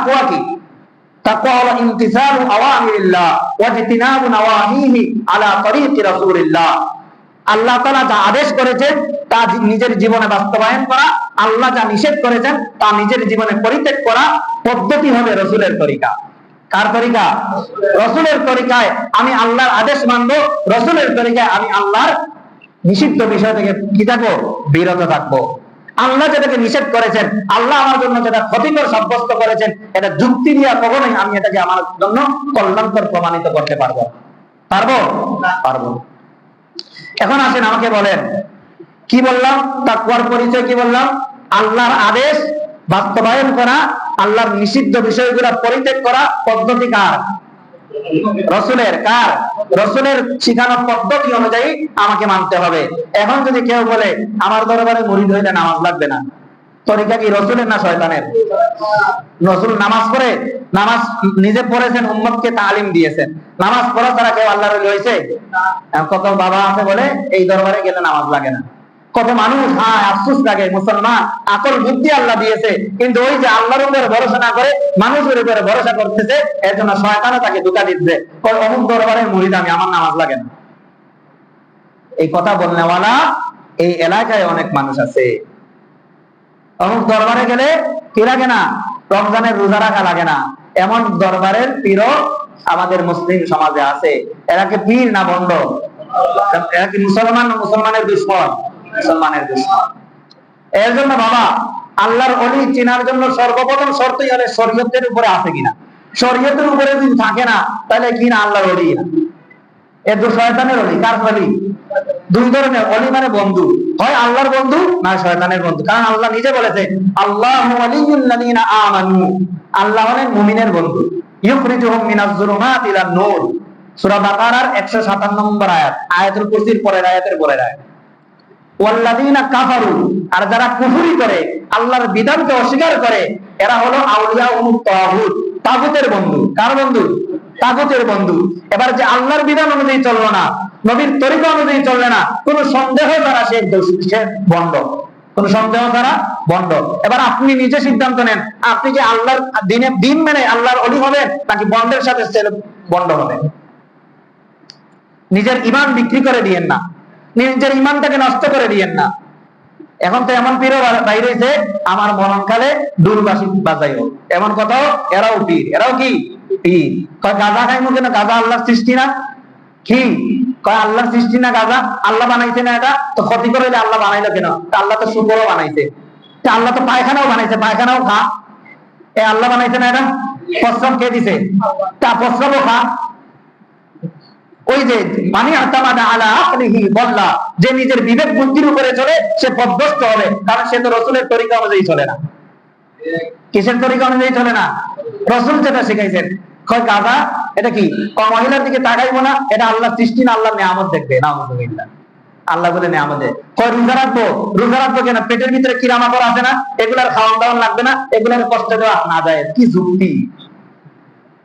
তাকওয়া কি? তাকওয়া হলো ইমতিসালু আওয়ামিরিল্লাহ ওয়া ইজতিনাবু নাওয়াহিহি আলা তরিqi রাসূলিল্লাহ। আল্লাহ তাআলা যা আদেশ করেছেন তা নিজের জীবনে বাস্তবায়ন করা, আল্লাহ যা নিষেধ করেছেন তা নিজের জীবনে পরিত্যাগ করা। পদ্ধতি হবে রাসূলের তরিকা। কার তরিকা? রাসূলের তরিকায় আমি আল্লাহর আদেশ মানবো, রাসূলের তরিকায় আমি আল্লাহর নিষিদ্ধ বিষয় থেকে কি থাকবো? বিরত থাকবো। আল্লাহ যেটাকে নিষেধ করেছেন, আল্লাহ আমার জন্য যেটা ক্ষতিকর সাব্যস্ত করেছেন, এটা যুক্তি দিয়ে কখনোই আমি এটাকে আমার জন্য কল্যাণকর প্রমাণিত করতে পারবো? পারবো। এখন আসেন আমাকে বলেন, কি বললাম? তাকওয়ার পরিচয় কি বললাম? আল্লাহর আদেশ বাস্তবায়ন করা, আল্লাহর নিষিদ্ধ বিষয়গুলো পরিত্যাগ করা। পদ্ধতি কার? রাসূলের। কার? রাসূলের শিখানো পদ্ধতি অনুযায়ী আমাকে মানতে হবে। এখন যদি কেউ বলে আমার দরবারে মুরিদ হইলে নামাজ লাগবে না, তরিকা কি রাসূলের না শয়তানের? রাসূল নামাজ পড়ে, নামাজ নিজে পড়েছেন, উম্মতকে তালিম দিয়েছেন। নামাজ পড়া ছাড়া কেউ আল্লাহর ওলি হয়েছে? কত বাবা আছে বলে এই দরবারে গেলে নামাজ লাগে না। কত মানুষ আফসোস লাগে, মুসলমান আকল বুদ্ধি আল্লাহ দিয়েছে, কিন্তু ওই যে আল্লাহর উপরে ভরসা না করে মানুষের উপরে ভরসা করতেছে, এর জন্য শয়তানও তাকে ধোঁকা দিচ্ছে। অমুক দরবারের মুরিদ আমি, আমার নামাজ লাগে না। এই কথা বলনেওয়ালা এই এলাকায় অনেক মানুষ আছে। অমুক দরবারে গেলে কি লাগে না? রমজানের রোজা রাখা লাগে না, এমন দরবারের পীরও আমাদের মুসলিম সমাজে আছে। এরা কি পীর না ভণ্ড? এরা কি মুসলমান না মুসলমানের দুশমন? মুসলমানের দুশমন। এর জন্য বাবা, আল্লাহর ওলি চেনার জন্য সর্বপ্রথম শর্তই হলো শরীয়তের উপরে আছে কিনা। শরীয়তের উপরে যদি থাকে না, তাহলে কি না আল্লাহর ওলি না, এর তো শয়তানের ওলি। কার ওলি? দুই ধরনের ওলি, মানে বন্ধু, হয় আল্লাহর বন্ধু না শয়তানের বন্ধু। কারণ আল্লাহ নিজে বলেছেন আল্লাহু ওয়ালিয়ুল্লাযিনা আমানু, আল্লাহ হলেন মুমিনের বন্ধু। ইউখরিজুহুম মিনাজ যুলুমাতি ইলান নূর, সূরা বাকারার 157 নম্বর আয়াত, আয়াতুল কুরসির পরের আয়াতের পরের আয়াত। ওয়াল্লাযিনা কাফারু, আর যারা কুফরি করে, আল্লাহর বিধানকে অস্বীকার করে, এরা হলো আউলিয়াউত তাগুত, তাগুতের বন্ধু। কার বন্ধু? তাগুতের বন্ধু। এবার যে আল্লাহর বিধান অনুযায়ী চললো না, নবীর তরিকা অনুযায়ী চলবে না, কোন সন্দেহ দ্বারা সে ভণ্ড, কোন সন্দেহ দ্বারা ভণ্ড। এবার আপনি নিজে সিদ্ধান্ত নেন, আপনি যে আল্লাহর দিন মেনে আল্লাহর ওলি হবেন নাকি বন্ডের সাথে বন্ড হবেন। নিজের ঈমান বিক্রি করে দিয়েন না, নিজের ঈমানটাকে নষ্ট করে দিয়েন না। এখন তো এমন পীরও বাইরে হয়েছে, আমার মরণকালে ডুরবাসী বাজাইও, এমন কথাও। এরাও পীর। এরাও কি? পীর। কয় গাঁজা খাইমু কেন? গাঁজা আল্লাহর সৃষ্টি না? কি কয় আল্লাহর সৃষ্টি না গাঁজা? আল্লাহ বানাইছে না এটা? তো ক্ষতি করে আল্লাহ বানাইলো কেন? আল্লাহ তো শুকরও বানাইছে, আল্লাহ তো পায়খানাও বানাইছে, পায়খানাও খা। আল্লাহ বানাইছে না এটা? প্রস্রাব কে দিছে? তা প্রস্রাবও খা। ওই যে মানি আতামাদা আলা আকলিহি বল্লা, যে নিজের বিবেক বুদ্ধির উপরে চলে সে পথভ্রষ্ট হবে, কারণ সে তো রাসূলের তরিকা অনুযায়ী চলে না। কিসের তরিকা অনুযায়ী চলে না? রাসূল যেটা শিখাইছেন। কয় গাঁজা এটা কি? মহিলার দিকে তাকাইবো না, এটা আল্লাহর সৃষ্টি না, আল্লাহর নিয়ামত দেখবে। নাউযুবিল্লাহ। আল্লাহ বলে নিয়ামত দেয়। কয় রোজা রাখবো, রোজা রাখবো কেন? পেটের ভিতরে কিরামাকড় আছে না, এগুলার খাওয়ান দাওয়ান লাগবে না, এগুলার কষ্ট দেওয়া না যায়। কি যুক্তি!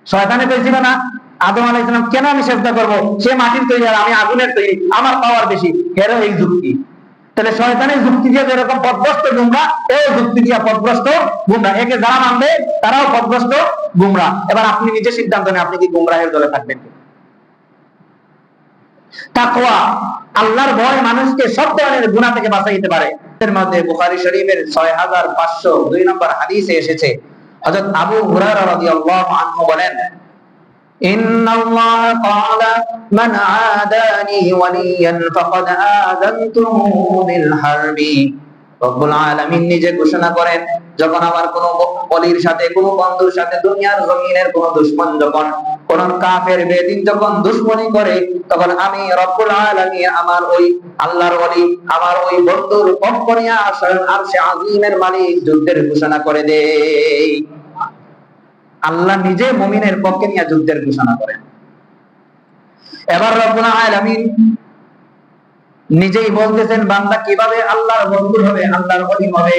শয়তানে কইছিল না আদম আলাইহিস সালাম কেন আমি সেজদা করব? সে মাটির তৈরি আর আমি আগুনের তৈরি, আমার পাওয়ার বেশি। এর এই যুক্তি। তাহলে শয়তানের যুক্তি দিয়ে যেরকম পথভ্রষ্ট গুমরা, এই যুক্তি দিয়ে পথভ্রষ্ট গুমরা। একে যারা মানবে তারাও পথভ্রষ্ট গুমরা। এবার আপনি নিজে সিদ্ধান্ত নেন, আপনি কি গুমরাহের দলে থাকবেন? তাকওয়া, আল্লাহর ভয় মানুষকে সব ধরনের গুনাহ থেকে বাঁচাইতে পারে। এর মধ্যে বুখারী শরীফের 6502 নম্বর হাদিসে এসেছে, হযরত আবু হুরায়রা রাদিয়াল্লাহু আনহু বলেন, ইন্নাল্লাহ ক্বালা মান আদানি ওয়ালিয়ান ফাকাদ আযানতুহু বিল হারবি। রব্বুল আলামিন নিজে ঘোষণা করেন, যখন আমার কোন ওলির সাথে, কোন বন্ধুর সাথে, দুনিয়ার জমিনের কোন দুশমন যখন, কোন কাফের বেদিন যখন দুশমনি করে, তখন আমি রব্বুল আলামিন আমার ওই আল্লাহর ওলি, আমার ওই বন্ধুর পক্ষ নিয়ে আরশে আজিমের মালিক যুদ্ধের ঘোষণা করে দেই। আল্লাহ নিজে মুমিনের পক্ষে নিয়ে যুদ্ধের ঘোষণা করেন। এবার রব্বুল আলামিন নিজেই বলতেছেন বান্দা কিভাবে আল্লাহর বন্ধু হবে, আল্লাহর ওলি হবে।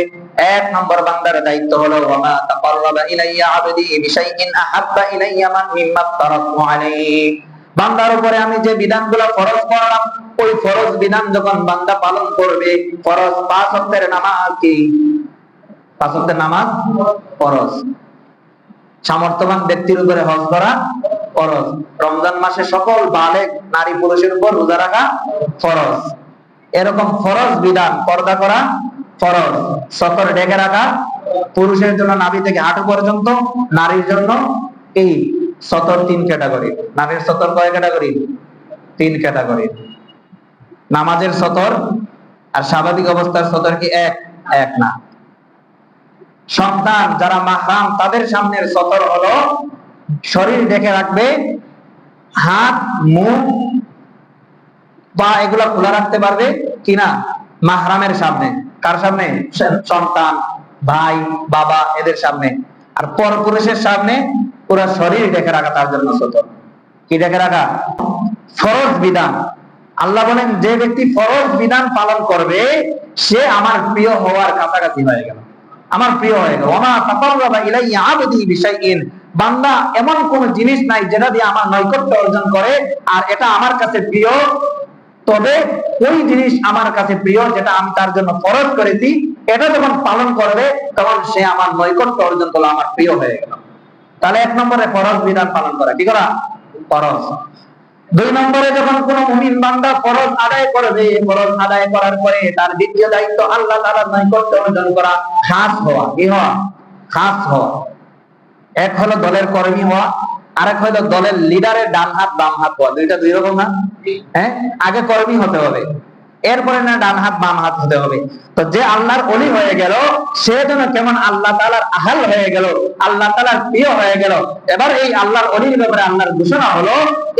এক নম্বর বান্দার দায়িত্ব হলো ওয়ামা তাকাররাবা ইলাইয়া আবদি বিশাইইন আহাব্বা ইলাইয়া মিম্মা তারাকতু আলাইহি। বান্দার উপরে আমি যে বিধানগুলো ফরজ করলাম, ওই ফরজ বিধান যখন বান্দা পালন করবে, ফরজ 5 ওয়াক্তের নামাজ কি? 5 ওয়াক্তের নামাজ ফরজ। সামর্থ্যবান ব্যক্তির উপরে হজ করা ফরজ। রমজান মাসে সকল বালেগ নারী পুরুষের উপর রোজা রাখা ফরজ। এরকম ফরজ বিধান, পর্দা করা ফরজ, সতর ঢেকে রাখা পুরুষের জন্য নাভি থেকে হাঁটু পর্যন্ত, নারীর জন্য এই সতর 3 ক্যাটাগরি। নারীর সতর কয় ক্যাটাগরি? 3 ক্যাটাগরি। নামাজের সতর আর স্বাভাবিক অবস্থার সতর কি এক না। সন্তান যারা মাহরাম তাদের সামনের সতর হলো শরীর ঢেকে রাখবে, হাত মুখ বা এগুলা খোলা রাখতে পারবে কিনা মাহরামের সামনে। কার সামনে? সন্তান, ভাই, বাবা, এদের সামনে। আর পরপুরুষের সামনে পুরো শরীর ঢেকে রাখা তার জন্য সতর। কি ঢেকে রাখা? ফরজ বিধান। আল্লাহ বলেন যে ব্যক্তি ফরজ বিধান পালন করবে সে আমার প্রিয় হওয়ার কাছাকাছি হয়ে গেল, আমার প্রিয় হয়ে গেল। ওমা তাকাররাবা ইলাইয়া আবদি বিশাইইন, বান্দা এমন কোন জিনিস নাই যেটা দিয়ে আমার নৈকট্য অর্জন করে আর এটা আমার কাছে প্রিয়, তবে ওই জিনিস আমার কাছে প্রিয় যেটা আমি তার জন্য ফরজ করেছি, এটা যখন পালন করবে তখন সে আমার নৈকট্য অর্জন করলো, আমার প্রিয় হয়ে গেল। তাহলে 1 নম্বরে ফরজ বিধান পালন করা। কি করা? ফরজ। 2 নম্বরে যখন কোন মুমিন বান্দা ফরজ আদায় করবে, ফরজ আদায় করার পরে তার দ্বিতীয় দায়িত্ব আল্লাহ তাআলার নৈকট্য অর্জন করা, খাস হওয়া। কি হওয়া? খাস হওয়া। এক হলো দলের কর্মী হওয়া, আরেক হলো দলের লিডারের ডান হাত বাম হাত হওয়া। দুইটা দুই রকম না? হ্যাঁ, আগে কর্মী হতে হবে, এরপরে না ডান হাত বাম হাত হতে হবে। তো যে আল্লাহর ওলি হয়ে গেল সে যেন কেমন আল্লাহ তাআলার আহাল হয়ে গেল, আল্লাহ তাআলার প্রিয় হয়ে গেল। এবার এই আল্লাহর ওলির ব্যাপারে আল্লাহর ঘোষণা হলো,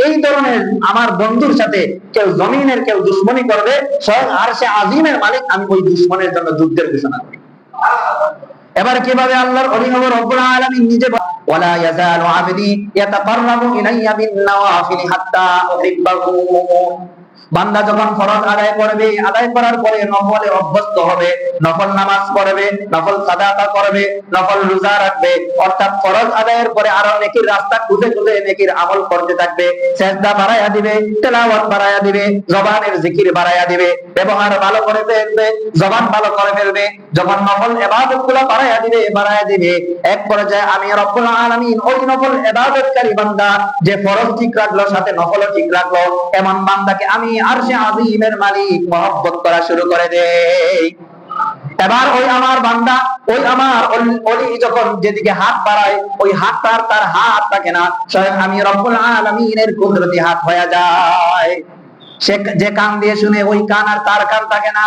এই ধরনের আমার বন্ধুর সাথে কেউ জমিনের কেউ দুশমনী করবে, স্বয়ং আরশে আজিমের মালিক আমি ওই দুশমনের জন্য যুদ্ধের ঘোষণা করি। এবার কিভাবে আল্লাহর ওলি হবো? রব্বুল আলামিন নিজে ওয়ালা ইয়াজালু আবদি ইয়াতাকাররাবু ইলাইয়া বিন নওয়াফিল হাত্তা উহিব্বাহু। বান্দা যখন ফরজ আদায় করবে, আদায় করার পরে নফলে অভ্যস্ত হবে, নফল নামাজ পড়বে, নফল সাদাকা করবে, নফল রোজা রাখবে, অর্থাৎ ফরজ আদায়ের পরে আরো নেকির রাস্তা খুঁজে খুঁজে নেকির আমল করতে থাকবে। সিজদা বাড়ায়া দিবে, তেলাওয়াত বাড়ায়া দিবে, জবানের জিকির বাড়ায়া দিবে, ব্যবহার ভালো করে ফেলবে, জবান ভালো করে ফেলবে। যখন নফল ইবাদতগুলো বাড়ায়া দিবে, এক পর্যায়ে আমি রব্বুল আলামিন ওই নফল ইবাদতকারী বান্দা যে ফরজ ঠিক রাখলো সাথে নফলও ঠিক রাখলো, এমন বান্দাকে আমি আরশে আজিমের মালিক মহব্বত করা শুরু করে দেই। এবার ওই আমার বান্দা, ওই আমার ওলি যখন যেদিকে হাত বাড়ায় ওই হাতটা তার হাত থাকে না, স্বয়ং আমি রব্বুল আলামিনের কুদরতি হাত হয়ে যায়। সে যে কান দিয়ে শুনে ওই কান আর তার কান থাকে না,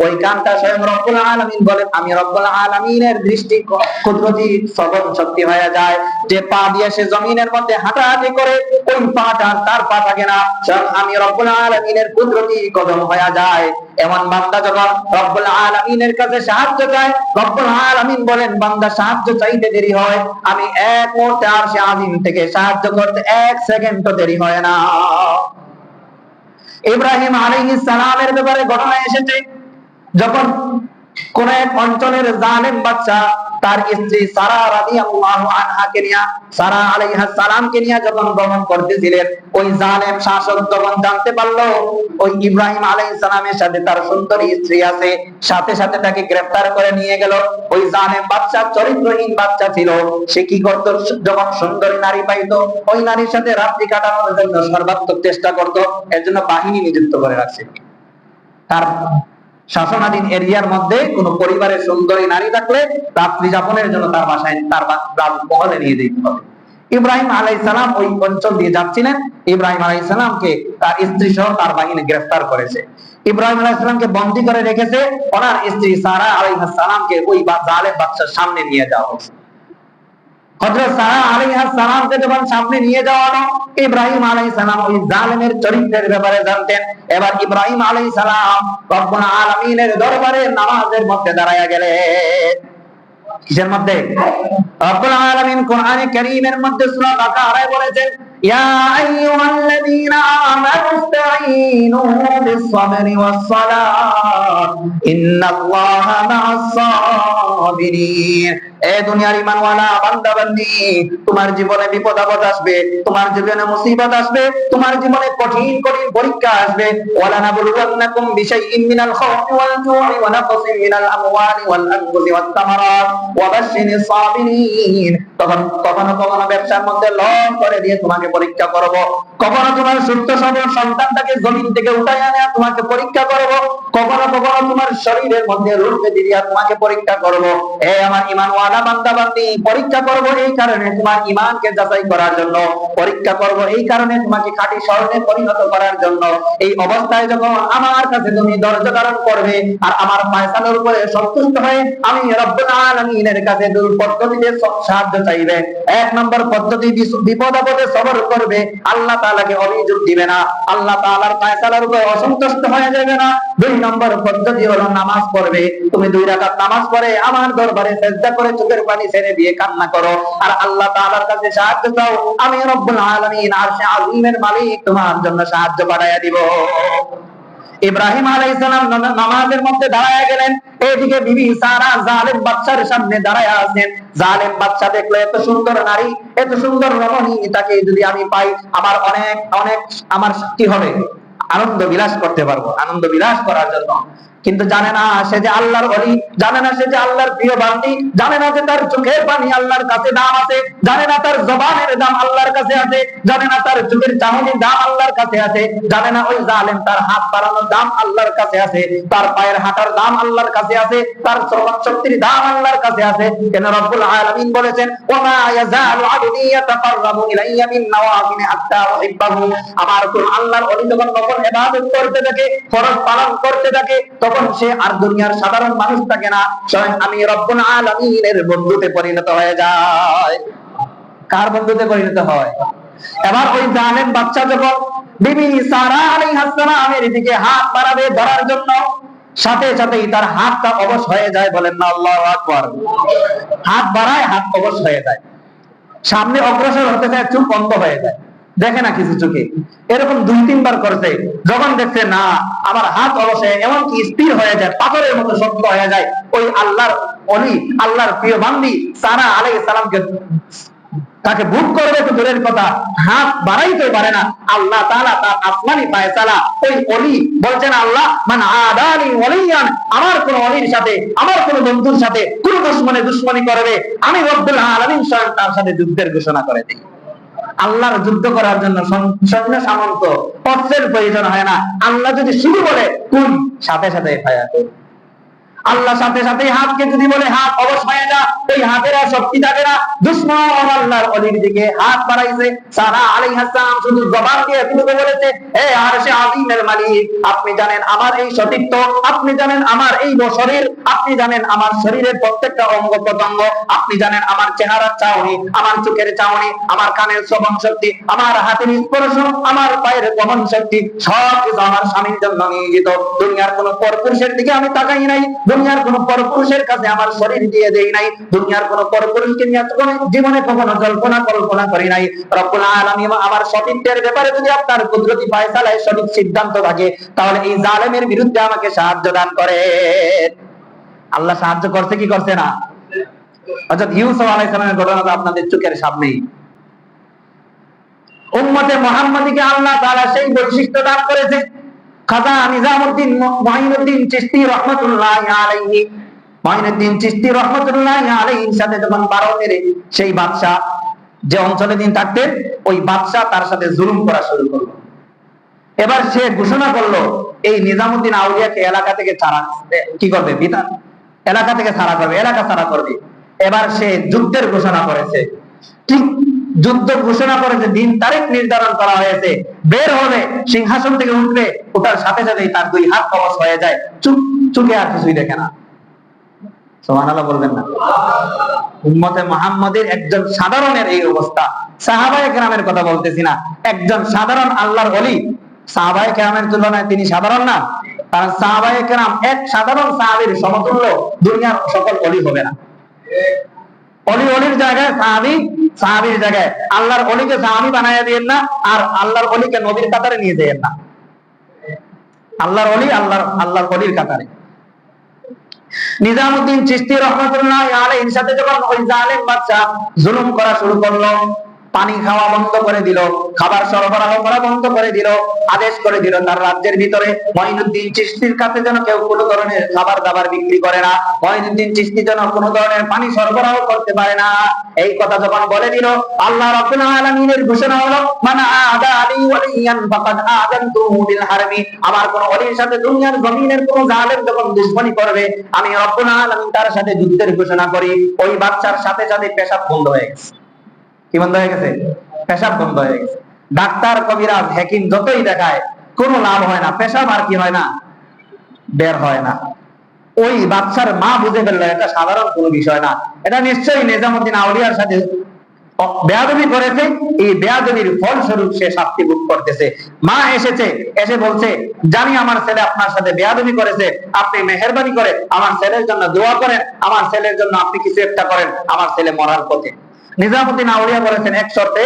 ওই কানটা স্বয়ং রব্বুল আলামিন বলেন আমি রব্বুল আলামিনের দৃষ্টি কুদরতি শ্রবণ শক্তি হয়ে যায়। যে পা দিয়ে সে জমিনের মধ্যে হাঁটাহাঁটি করে ওই পাটা তার পা থাকে না, স্বয়ং আমি রব্বুল আলামিনের কুদরতি কদম হয়ে যায়। এমন বান্দা যখন রব্বুল আলামিনের কাছে সাহায্য চায়, রব্বুল আলামিন বলেন বান্দা সাহায্য চাইতে দেরি হয়, আমি এক মুহূর্তে আরশে আজিম থেকে সাহায্য করতে 1 সেকেন্ডও দেরি হয় না। ইব্রাহিম আলাইহিস সালামের ব্যাপারে ঘটনা এসেছে, যখন কোন এক অঞ্চলের জালেম বাদশা তার স্ত্রী সারা রাদিয়াল্লাহু আনহাকে নিয়ে, সারা আলাইহিস সালামকে নিয়ে যখন ভ্রমণ করতেছিলেন, ওই জালেম শাসক যখন জানতে পারলো ওই ইব্রাহিম আলাইহিস সালামের সাথে তার সুন্দরী স্ত্রী আছে, সাথে সাথে তাকে গ্রেফতার করে নিয়ে গেল। ওই জালেম বাদশা চরিত্রহীন বাদশা ছিল, সে কি করত? যখন সুন্দরী নারী পাইতো ওই নারীর সাথে রাত্রি কাটানোর জন্য সর্বাত্মক চেষ্টা করত। এর জন্য বাহিনী নিযুক্ত করে রাখছে। তার শাসনাধীন এরিয়ার মধ্যে কোন পরিবারের সুন্দরী নারী থাকলে রাত্রি যাপনের জন্য তার বাসায় তার মহলে নিয়ে যেতে হবে। ইব্রাহিম আলাইহিস সালাম ওই অঞ্চল দিয়ে যাচ্ছিলেন, ইব্রাহিম আলাইহিস সালামকে তার স্ত্রী সহ তার বাহিনী গ্রেফতার করেছে। ইব্রাহিম আলাইহিস সালামকে বন্দী করে রেখেছে, ওনার স্ত্রী সারা আলাইহিস সালামকে ওই জালেম বাদশার সামনে নিয়ে যাওয়া হয়েছে। হযরত সারা আলাইহিস সালামকে যখন সামনে নিয়ে যাওয়া হলো, ইব্রাহিম আলাইহিস সালাম ওই জালেমের চরিত্রের ব্যাপারে জানতেন। এবার ইব্রাহিম আলাইহিস সালাম রব্বুল আলামিনের দরবারে নামাজের মধ্যে দাঁড়ায়া গেলেন। কিসের মধ্যে? রব্বুল আলামিন কোরআনে কারীমের মধ্যে সূরা বাকারায় বলেছেন ইয়া আইয়ুহাল্লাযীনা আমানু ইসতাঈনু বিস-সাবরি ওয়াস-সালাত ইন্নাল্লাহা মা'আস-সাবিরিন। এ দুনিয়ার ঈমানওয়ালা বান্দা বান্দি, তোমার জীবনে বিপদ আপদ আসবে, তোমার জীবনে মুসিবত আসবে, তোমার জীবনে কঠিন কঠিন পরীক্ষা আসবে। ওয়ালা নাবলুওয়ান্নাকুম বিশাইইন মিনাল খাউফি ওয়াল জু'i ওয়া নাকসিন মিনাল আমওয়ালি ওয়াল আনফুসি ওয়াত তামারাত ওয়া বাশশিরিস সাবিরিন। কখনো কখনো ব্যবসার মধ্যে লস করে দিয়ে তোমাকে পরীক্ষা করব, কখনো তোমার সুস্থ সবল সন্তানটাকে জমিন থেকে উঠায় আনে তোমাকে পরীক্ষা করব, কখনো কখনো তোমার শরীরের মধ্যে রোগ ব্যাধি দিয়ে তোমাকে পরীক্ষা করব। এ আমার ঈমানওয়ালা বান্দা বান্দি, পরীক্ষা করব এই কারণে তোমার ঈমানকে যাচাই করার জন্য, পরীক্ষা করব এই কারণে তোমাকে খাঁটি স্বর্ণে পরিণত করার জন্য। এই অবস্থায় যখন আমার কাছে তুমি ধৈর্য ধারণ করবে আর আমার ফয়সালার উপরে সন্তুষ্ট হয়ে আমি রব্বুল আলামিনের কাছে দুই পদ্ধতিতে সাহায্য চাইবে। এক নম্বর পদ্ধতি, বিপদ আপদে সবর করবে, আল্লাহ তাআলাকে অভিযোগ দিবে না, আল্লাহ তাআলার ফয়সালার উপরে অসন্তুষ্ট হয়ে যাবে না। দুই নম্বর পদ্ধতি হলো নামাজ পড়বে, তুমি 2 রাকাত নামাজ পড়ে আমার দরবারে সিজদা করে চোখের পানি ছেড়ে দিয়ে কান্না করো আর আল্লাহ তাআলার কাছে সাহায্য চাও। আমি রব্বুল আলামিন আরশে আযীমের মালিক তোমার জন্য সাহায্য বাড়ায়া দিব। ইব্রাহিম আলাইহিস সালাম নামাজের মধ্যে দাঁড়ায়া গেলেন, এইদিকে বিবি সারা জালেম বাদশার সামনে দাঁড়ায়া আছেন। জালেম বাদশা দেখলো এত সুন্দর নারী, এত সুন্দর রমণী, তাকে যদি আমি পাই আমার অনেক অনেক আমার কি হবে, আনন্দ বিলাস করতে পারবো, আনন্দ বিলাস করার জন্য। কিন্তু জানে না সে যে আল্লাহর ওলি, জানে না সে যে আল্লাহর প্রিয় বান্দী, জানে না যে তার চোখের পানি আল্লাহর কাছে দাম আছে, জানে না তার জবানের দাম আল্লাহর কাছে আছে, জানে না তার চোখের চাহনির দাম আল্লাহর কাছে আছে, জানে না ওই জালেম তার হাত বাড়ানোর দাম আল্লাহর কাছে আছে, তার পায়ের হাঁটার দাম আল্লাহর কাছে আছে, তার শ্রবণ শক্তির দাম আল্লাহর কাছে আছে। কেন রব্বুল আলামিন বলেছেন, ওয়া মা ইয়াজালু আবদি ইয়াতাকাররাবু ইলাইয়া বিন নওয়াফিল হাত্তা উহিব্বাহু। আমার কোন আল্লাহর ওলি যখন নফল ইবাদত করতে থাকে, ফরজ পালন করতে থাকে, তখন সে আর দুনিয়ার সাধারণ মানুষ থাকে না, স্বয়ং আমি রব্বুল আলামিনের বন্ধুতে পরিণত হয়ে যায়। কার বন্ধুতে পরিণত হয়? এবার ওই জালেম বাদশা যখন বিবি সারা আলাইহিস সালামের দিকে হাত বাড়াবে ধরার জন্য, সাথে সাথেই তার হাতটা অবশ হয়ে যায়। বলেন না আল্লাহু আকবার। হাত বাড়ায়, হাত অবশ হয়ে যায়, সামনে অগ্রসর হতে চায়, চোখ বন্ধ হয়ে যায়, দেখে না কিছু চোখে। এরকম 2-3 বার করছে, যখন দেখছে না আমার হাত অবশ্যই এমনকি স্থির হয়ে যায়, পাথরের মতো শক্ত হয়ে যায়, ওই আল্লাহর ওলি, আল্লাহর প্রিয় বান্দী সারা আলাইহিস সালামকে তাকে বুক করবে তো দূরের কথা, হাত বাড়াইতে পারে না। আল্লাহ তাআলা তার আসমানি ফয়সালা, ওই ওলি বলছেন, আল্লাহ মান আদানি ওয়ালিয়ান, আমার কোন ওলির সাথে, আমার কোন বন্ধুর সাথে কোন দুশমনি করবে, আমি রব্বুল আলামিন স্বয়ং তার সাথে যুদ্ধের ঘোষণা করে দেই। আল্লাহর যুদ্ধ করার জন্য সৈন্য সামন্ত অস্ত্রের প্রয়োজন হয় না। আল্লাহ যদি শুরু বলে কোন, সাথে সাথে ফায়ার। আল্লাহ সাথে সাথে হাতকে যদি বলে হাত অবশ হয়ে যা, ওই হাতের আর শক্তি থাকে না। দুশমন আল্লাহর ওলির দিকে হাত বাড়াইছে, সারা আলাইহিস সালাম শুধু জবান দিয়ে এতটুকু বলেছে, হে আরশে আযীমের মালিক, আপনি জানেন আমার এই সতীত্ব, আপনি জানেন আমার এই শরীর, আপনি জানেন আমার শরীরের প্রত্যেকটা অঙ্গ প্রত্যঙ্গ, আপনি জানেন আমার চেহারার চাহনি, আমার চোখের চাহনি, আমার কানের শ্রবণ শক্তি, আমার হাতের স্পর্শ, আমার পায়ের গমন শক্তি, সব কিছু আমার স্বামীর জন্য নিয়োজিত। দুনিয়ার কোন পরপুরুষের দিকে আমি তাকাই নাই, দুনিয়ার কোন পরপুরুষের কাছে আমার শরীর দিয়ে দেই নাই, দুনিয়ার কোন পরপুরুষকে নিয়ে জীবনে কখনো কল্পনা করি নাই। রব্বুল আলামিন আমার সতীত্বের ব্যাপারে যদি আপনার কুদরতি ফয়সালায় সঠিক সিদ্ধান্ত থাকে, তাহলে এই জালেমের বিরুদ্ধে আমাকে সাহায্য দান করেন। আল্লাহ সাহায্য করছে কি করছে না? হযরত ইউসুফ আলাইহিস সালামের ঘটনা তো আপনাদের চোখের সামনেই। উম্মতে মুহাম্মাদীকে আল্লাহ তাআলা সেই বৈশিষ্ট্য দান করেছে। খাজা নিজামউদ্দিন মুঈনুদ্দিন চিশতি রাহমাতুল্লাহি আলাইহি, মুঈনুদ্দিন চিশতি রাহমাতুল্লাহি আলাইহির সাথে যখন ভারতের সেই বাদশা যে অঞ্চলে দিন থাকতেন, ওই বাদশা তার সাথে জুলুম করা শুরু করলো। এবার সে ঘোষণা করলো এই নিজামউদ্দিন আউলিয়াকে এলাকা থেকে ছাড়া কি করবে, বিধান এলাকা থেকে ছাড়া করবে, এলাকা ছাড়া করবে। এবার সে যুদ্ধের ঘোষণা করেছে। ঠিক যুদ্ধ ঘোষণা করেছে, দিন তারিখ নির্ধারণ করা হয়েছে, বের হবে, সিংহাসন থেকে উঠবে, ওটার সাথে সাথেই তার 2 হাত অবশ হয়ে যায়, চুকে আর কিছুই দেখে না। সুবহানাল্লাহ বলবেন না? উম্মতে মুহাম্মাদের একজন সাধারণের এই অবস্থা। সাহাবায়ে কেরামের কথা বলতেছি না, একজন সাধারণ আল্লাহর ওলি, সাহাবায়ে কেরামের তুলনায় তিনি সাধারণ না। কারণ সাহাবায়ে কেরাম এক সাধারণ সাহাবীর সমতুল্য দুনিয়ার সকল ওলি হবে না। ওলির জায়গায় সাহাবী, সাহাবীর জায়গায় আল্লাহর ওলিকে সাহাবী বানায় দিয়েন না, আর আল্লাহর ওলিকে নবীর কাতারে নিয়ে দেন না। আল্লাহর ওলি আল্লাহর ওলির কাতারে। নিজামউদ্দিন চিশতি রাহমাতুল্লাহ আলাইহির সাথে যখন ওই জালেম বাদশা জুলুম করা শুরু করলো, পানি খাওয়া বন্ধ করে দিল, খাবার সরবরাহ করা বন্ধ করে দিল, আদেশ করে দিল তার রাজ্যের ভিতরে মঈনুদ্দিন চিশতির কাছে যেন কেউ কোনো ধরনের খাবার দাবার বিক্রি করে না, মঈনুদ্দিন চিশতি যেন কোনো ধরনের পানি সরবরাহ করতে পারে না। এই কথা যখন বলে দিল, আল্লাহ রাব্বুল আলামিনের ঘোষণা হলো, মান আদা আলী ওয়ালিয়ান ফাকাদ আযানতুহু বিল হারমি। আমার কোন ওলির সাথে দুনিয়ার জমিনের কোন জালেম যখন দুশমনি করবে, আমি রব্বুল আলামিন তার সাথে যুদ্ধের ঘোষণা করি। ওই বাচ্চার সাথে সাথে পেশাব বন্ধ হয়ে গেছে। কি বন্ধ হয়ে গেছে? পেশাব বন্ধ হয়ে গেছে। ডাক্তার, কবিরাজ, হাকিম যতই দেখায় কোনো লাভ হয় না, পেশাব আর কি হয় না, বের হয় না। ওই বাচ্চার মা বুঝে ফেললো এটা সাধারণ কোনো বিষয় না, এটা নিশ্চয়ই নিজামউদ্দিন আউলিয়ার সাথে বেয়াদবি করেছে। এই বেয়াদবির ফলস্বরূপ সে শাস্তি ভোগ করতেছে। মা এসেছে, এসে বলছে, জানি আমার ছেলে আপনার সাথে বেয়াদবি করেছে, আপনি মেহেরবানি করে আমার ছেলের জন্য দোয়া করেন, আমার ছেলের জন্য আপনি কিছু একটা করেন, আমার ছেলে মরার পথে। নিজামউদ্দিন আউলিয়া বলেছেন, এক শর্তে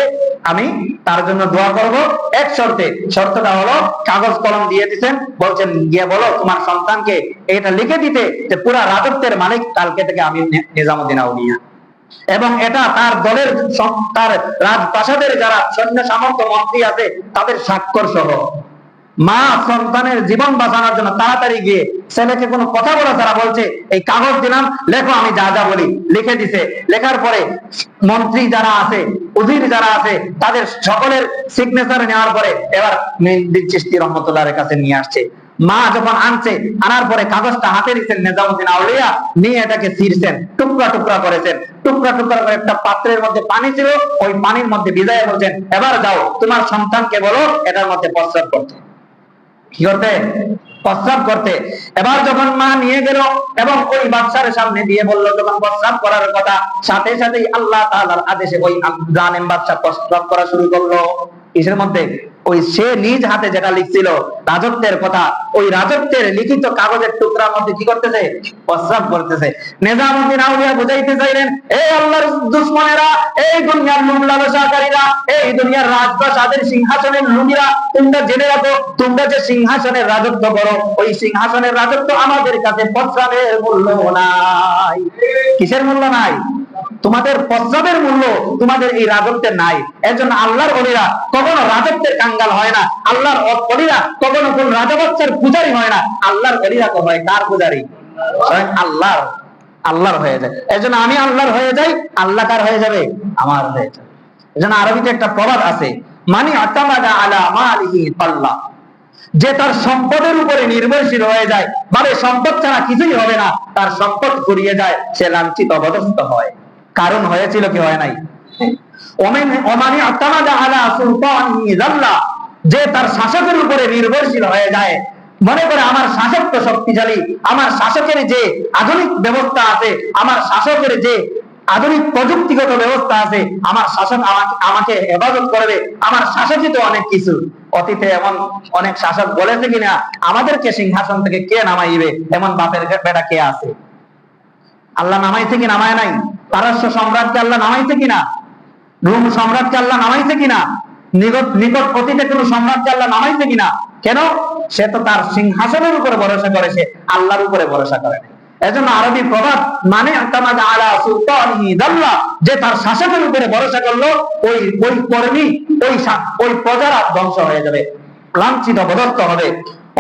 আমি তার জন্য দোয়া করব, এক শর্তে। শর্তটা হলো কাগজ কলম দিয়ে দিতেন, বলছেন গিয়ে বলো তোমার সন্তানকে এটা লিখে দিতে যে পুরা রাজত্বের মালিক কালকে থেকে আমি নিজামউদ্দিন আউলিয়া, এবং এটা তার দলের তার রাজপ্রাসাদের যারা সৈন্য সামন্ত মন্ত্রী আছে তাদের স্বাক্ষর সহ। মা সন্তানের জীবন বাঁচানোর জন্য তাড়াতাড়ি গিয়ে ছেলেকে কোনো কথা বলা তারা বলছে, এই কাগজ দিলাম, লেখো আমি যা যা বলি। লিখে দিছে। লেখার পরে মন্ত্রী যারা আছে, উজির যারা আছে, তাদের সকলের সিগনেচার নেওয়ার পরে এবার মঈনুদ্দিন চিশতি রহমতুল্লাহর কাছে নিয়ে আসছে। মা যখন আনছে, আনার পরে কাগজটা হাতে নিচ্ছেন নিজামউদ্দিন আউলিয়া, নিয়ে এটাকে ছিঁড়ছেন, টুকরা টুকরা করেছেন। টুকরা টুকরা করে একটা পাত্রের মধ্যে পানি ছিল, ওই পানির মধ্যে ভিজাইয়া বলছেন, এবার যাও তোমার সন্তানকে বলো এটার মধ্যে প্রস্রাব করতে। কি করতে? প্রস্রাব করতে। এবার যখন মা নিয়ে গেল এবং ওই বাচ্চার সামনে দিয়ে বলল যখন প্রস্রাব করার কথা, সাথে সাথেই আল্লাহ তাআলার আদেশে ওই জালেম বাচ্চা প্রস্রাব করা শুরু করলো। কিসের মধ্যে? ওই সে নিজ হাতে যেটা লিখছিল রাজত্বের কথা, ওই রাজত্বের লিখিত কাগজের টুকরার মধ্যে কি করতেছে? প্রস্রাব করতেছে। নিজামউদ্দিন আউলিয়া বুঝাইতে চাইলেন, এই আল্লাহর দুশমনেরা, এই দুনিয়ার লোভ লালসাকারীরা, এই দুনিয়ার রাজপ্রাসাদের সিংহাসনের লোভীরা, তোমরা জেনে রাখো, তোমরা যে সিংহাসনের রাজত্ব করো, ওই সিংহাসনের রাজত্ব আমাদের কাছে প্রস্রাবের মূল্য নাই। কিসের মূল্য নাই? তোমাদের প্রস্রাবের মূল্য তোমাদের এই রাজত্বের নাই। এর জন্য আল্লাহর ওলিরা কখনো রাজত্বের কাঙ্গাল হয় না। আল্লাহর ওলিরা কখনো কোন রাজা বাচ্চার পূজারি হয় না। আল্লাহর ওলিরা তো হয় কার পূজারি? আল্লাহর হয়ে যায়। এর জন্য আমি আল্লাহর হয়ে যাই, আল্লাহ কার হয়ে যাবে? আমার হয়ে যাবে। এর জন্য আরবিতে একটা প্রবাদ আছে, মানি আতামাদা আলা মালিহি তাল্লা। যে তার সম্পদের উপরে নির্ভরশীল হয়ে যায়, মানে সম্পদ ছাড়া কিছুই হবে না, তার সম্পদ ফুরিয়ে যায়, সে লাঞ্ছিত অবদস্থ হয়। কারণ হয়েছিল কি হয় নাই? ওমানি আতামাদা আলা সুলতানিহি যাল্লা। যে তার শাসকের উপরে নির্ভরশীল হয়ে যায়, মনে করে আমার শাসক তো শক্তিশালী, আমার শাসকের যে আধুনিক ব্যবস্থা আছে, আমার শাসকের যে আধুনিক প্রযুক্তিগত ব্যবস্থা আছে, আমার শাসক আমাকে হেফাজত করবে, আমার শাসকই তো অনেক কিছু। অতীতে এমন অনেক শাসক বলেছে কিনা আমাদেরকে সিংহাসন থেকে কে নামাইবে, এমন বাপের বেটা কে আছে? আল্লাহ নামাইছে কি নামায় নাই? পারস্য সম্রাটকে আল্লাহ নামাইছে কিনা? রোম সম্রাটকে আল্লাহ নামাইছে কিনা? নিকট অতীতে কোন সম্রাটকে আল্লাহ নামাইছে কিনা? কেন? সে তো তার সিংহাসনের উপরে ভরসা করেছে, আল্লাহর উপরে ভরসা করে না। এজন্য আরবি প্রবাদ, মানে আতামাদা আলা সুলতানিহি যাল্লা, যে তার শাসকের উপরে ভরসা করলো, ওই কর্মী, ওই প্রজারা ধ্বংস হয়ে যাবে, লাঞ্ছিত অবদস্থ হবে।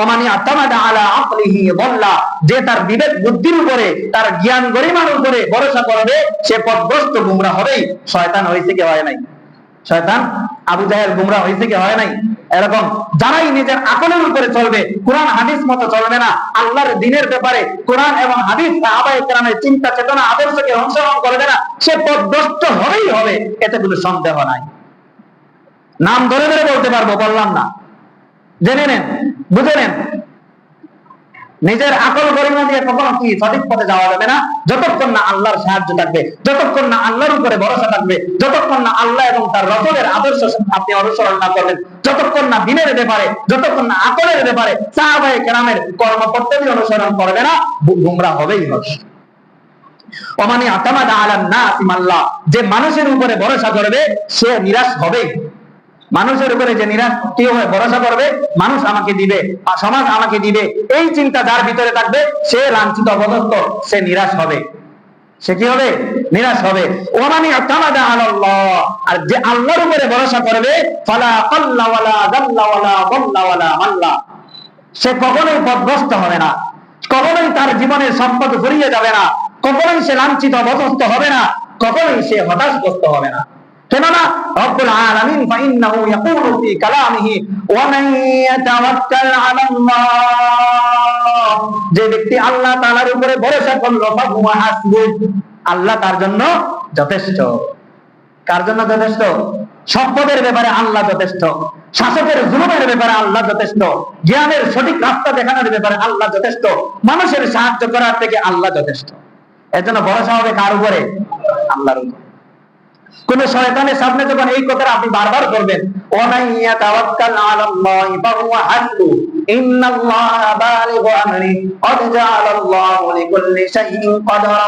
ওমানি আতামাদা আলা আকলিহি যাল্লা, যে তার বিবেক বুদ্ধির উপরে, তার জ্ঞান গরিমার উপরে ভরসা করবে, সে পথভ্রষ্ট গুমরা হবেই। শয়তান হয়েছে কি হয় নাই? শয়তান আবু জাহেল গুমরা হয়েছে কি হয় নাই? এরকম যারাই নিজের আকলের উপরে চলবে, কোরআন হাদিস মতো চলবে না, আল্লাহর দ্বীনের ব্যাপারে কোরআন এবং হাদিস সাহাবায়ে কেরামের চিন্তা চেতনা আদর্শকে অনুসরণ করবে না, সে পথভ্রষ্ট হবেই হবে, এতে কোনো সন্দেহ নাই। নাম ধরে ধরে বলতে পারবো, বললাম না, জেনে নেন, বুঝে নেন। নিজের আকল গরিমা দিয়ে কখনো কি সঠিক পথে যাওয়া যাবে না, যতক্ষণ না আল্লাহর সাহায্য থাকবে, যতক্ষণ না আল্লাহর উপরে ভরসা থাকবে, যতক্ষণ না আল্লাহ এবং তার রাসূলের আদর্শ আপনি অনুসরণ না করবেন, যতক্ষণ না দ্বীনের ব্যাপারে, যতক্ষণ না আকলের ব্যাপারে সাহাবায়ে কেরামের কর্মপদ্ধতি অনুসরণ করবে না, গুমরা হবেই হবে। ওমানি আতামাদা আলান নাসি মাল্লাহ, যে মানুষের উপরে ভরসা করবে সে নিরাশ হবে। মানুষের উপরে যে নিরাশ কি হবে, ভরসা করবে মানুষ আমাকে দিবে, সমাজ আমাকে দিবে, এই চিন্তা যার ভিতরে থাকবে সে লাঞ্ছিত অপদস্থ, সে নিরাশ হবে। সে কি হবে? নিরাশ হবে। ওমানি আতামাদা আলাল্লাহ, আর যে আল্লাহর উপরে ভরসা করবে ফালা কাল্লা ওয়ালা যাল্লা ওয়ালা যাল্লা ওয়ালা মাল্লা, সে কখনোই পথভ্রষ্ট হবে না, কখনোই তার জীবনের সম্পদ ফুরিয়ে যাবে না, কখনোই সে লাঞ্ছিত অপদস্থ হবে না, কখনোই সে হতাশগ্রস্ত হবে না। কেননা রব্বুল আলামিন ফাইন্নাহু ইয়াকুলু ফি কালামিহি ওয়া মান ইয়াতাওয়াক্কাল আলাল্লাহ, যে ব্যক্তি আল্লাহ তাআলার উপরে ভরসা করলো ফাহুয়া হাসবুহ, আল্লাহ তার জন্য যথেষ্ট। কার জন্য যথেষ্ট? সম্পদের ব্যাপারে আল্লাহ যথেষ্ট, শাসকের জুলুমের ব্যাপারে আল্লাহ যথেষ্ট, জ্ঞানের সঠিক রাস্তা দেখানোর ব্যাপারে আল্লাহ যথেষ্ট, মানুষের সাহায্য করার থেকে আল্লাহ যথেষ্ট। এর জন্য ভরসা হবে কার উপরে? আল্লাহর উপরে। কোন শয়তানের সামনে যখন এই কথাটা আপনি বারবার করবেন, ওয়ানাইয়া তাওয়াক্কাল আলাল্লাহি ফাহুয়া হাসবুহ ইন্নাল্লাহা বালিগু আমরি ক্বাদ জাআলাল্লাহু লিকুল্লি শাইইন কদরা।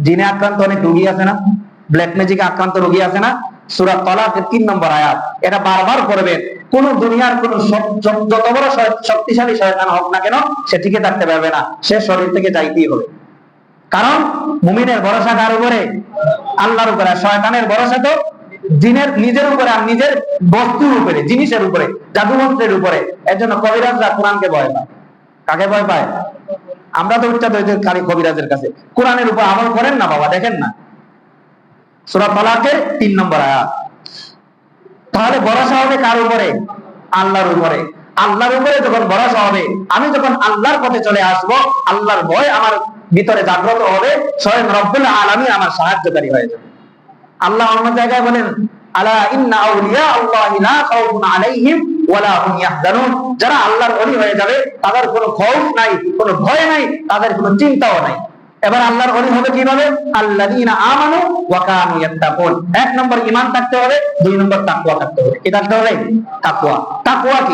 জিনে আক্রান্ত অনেক রোগী আছে না, ব্ল্যাক ম্যাজিকে আক্রান্ত রোগী আছে না, সূরা তালাকের 3 নম্বর আয়াত, এটা বারবার করবেন। কোন দুনিয়ার কোন যত বড় শক্তিশালী শয়তান হোক না কেন সে টিকে থাকতে পারবে না, সে শরীর থেকে যাইতেই হবে। কারণ মুমিনের ভরসা কার উপরে? আল্লাহর উপরে। শয়তানের ভরসা তো জিনের নিজের উপরে, আর নিজের বস্তুর উপরে, জিনিসের উপরে, জাদুমন্ত্রের উপরে। এর জন্য কবিরাজরা কোরআনকে ভয় পায়। কাকে ভয় পায়? আমরা তো উচ্চাদ খালি কবিরাজের কাছে। কোরআনের উপর আমল করেন না বাবা, দেখেন না সূরা তালাকের 3 নম্বর আয়াত। তাহলে ভরসা হবে কার উপরে? আল্লাহর উপরে। আল্লাহর উপরে যখন ভরসা হবে, আমি যখন আল্লাহর পথে চলে আসব, আল্লাহর ভয় আমার ভিতরে জাগ্রত হবে, স্বয়ং রব্বুল আলামিন আমার সাহায্যকারী হয়ে যাবে। আল্লাহ অন্য জায়গায় বলেন, আলা ইন্না আউলিয়া আল্লাহি লা খাউফুন আলাইহিম ওয়ালা হুম ইয়াহজানুন, যারা আল্লাহর ওলি হয়ে যাবে তাদের কোনো খৌফ নাই, কোনো ভয় নাই, তাদের কোনো চিন্তাও নাই। এবার আল্লাহর ওলি হবে কিভাবে? আল্লাযীনা আমানু ওয়া কানু ইয়াত্তাকুন। 1 নম্বর ঈমান থাকতে হবে, 2 নম্বর তাকওয়া থাকতে হবে। কি থাকতে হবে? তাকওয়া। তাকওয়া কি?